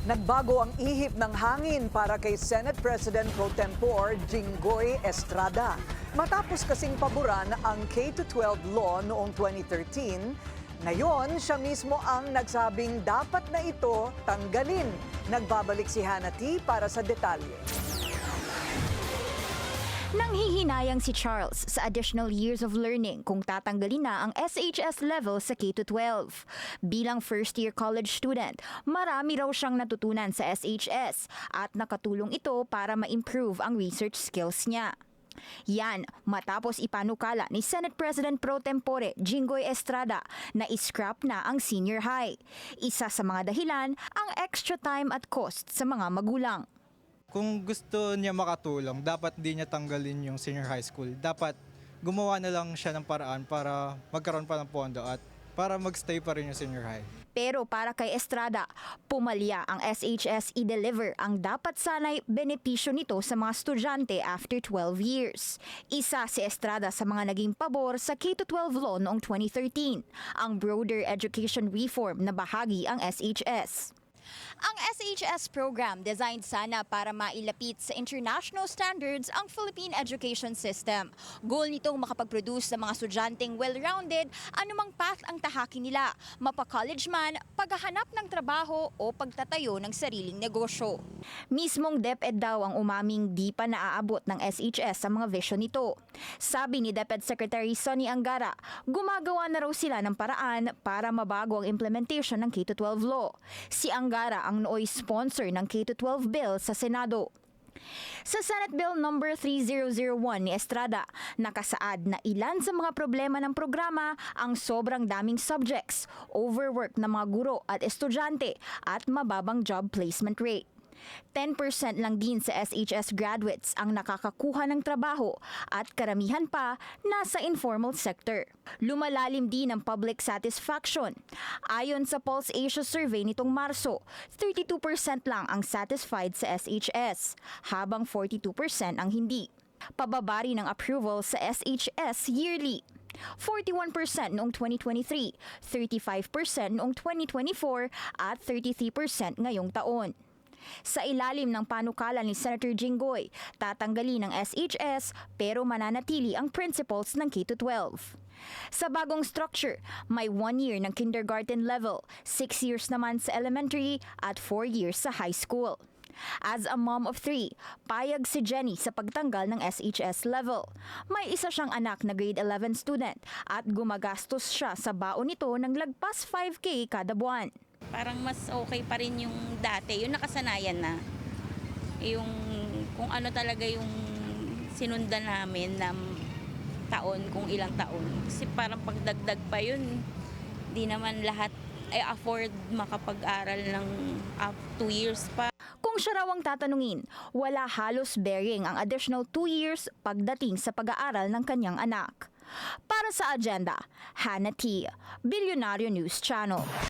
Nagbago ang ihip ng hangin para kay Senate President Pro Tempore Jinggoy Estrada. Matapos kasing paboran ang K-12 law noong 2013, ngayon siya mismo ang nagsabing dapat na ito tanggalin. Nagbabalik si Hannah T. para sa detalye. Nanghihinayang si Charles sa additional years of learning kung tatanggalin na ang SHS level sa K-12. Bilang first-year college student, marami raw siyang natutunan sa SHS at nakatulong ito para ma-improve ang research skills niya. Yan matapos ipanukala ni Senate President Pro Tempore Jinggoy Estrada na iscrap na ang senior high. Isa sa mga dahilan ang extra time at cost sa mga magulang. Kung gusto niya makatulong, dapat di niya tanggalin yung senior high school. Dapat gumawa na lang siya ng paraan para magkaroon pa ng pondo at para magstay pa rin yung senior high. Pero para kay Estrada, pumalya ang SHS i-deliver ang dapat sanay benepisyo nito sa mga estudyante after 12 years. Isa si Estrada sa mga naging pabor sa K-12 law noong 2013, ang broader education reform na bahagi ang SHS. Ang SHS program designed sana para mailapit sa international standards ang Philippine education system. Goal nitong makapag-produce ng mga estudyanteng well-rounded, anumang path ang tahakin nila, mapa-college man, paghahanap ng trabaho o pagtatayo ng sariling negosyo. Mismong DepEd daw ang umaming di pa naaabot ng SHS sa mga vision nito. Sabi ni DepEd Secretary Sonny Angara, gumagawa na raw sila ng paraan para mabago ang implementation ng K-12 law. Si Angara ang nooy sponsor ng K-12 bill sa Senado. Sa Senate Bill No. 3001 ni Estrada, nakasaad na ilan sa mga problema ng programa ang sobrang daming subjects, overwork ng mga guro at estudyante at mababang job placement rate. 10% lang din sa SHS graduates ang nakakakuha ng trabaho at karamihan pa nasa informal sector. Lumalalim din ang public satisfaction. Ayon sa Pulse Asia survey nitong Marso, 32% lang ang satisfied sa SHS, habang 42% ang hindi. Pababa rin ang approval sa SHS yearly. 41% noong 2023, 35% noong 2024 at 33% ngayong taon. Sa ilalim ng panukala ni Senator Jinggoy, tatanggalin ang SHS pero mananatili ang principles ng K-12. Sa bagong structure, may 1 year ng kindergarten level, 6 years naman sa elementary at 4 years sa high school. As a mom of 3, payag si Jenny sa pagtanggal ng SHS level. May isa siyang anak na grade 11 student at gumagastos siya sa baon nito ng lagpas 5K kada buwan. Parang mas okay pa rin yung dati, yung nakasanayan na. Yung kung ano talaga yung sinundan namin na taon, kung ilang taon. Kasi parang pagdagdag pa yun, di naman lahat ay afford makapag-aral ng 2 years pa. Kung siya raw ang tatanungin, wala halos bearing ang additional 2 years pagdating sa pag-aaral ng kanyang anak. Para sa agenda, Hannah T., Bilyonaryo News Channel.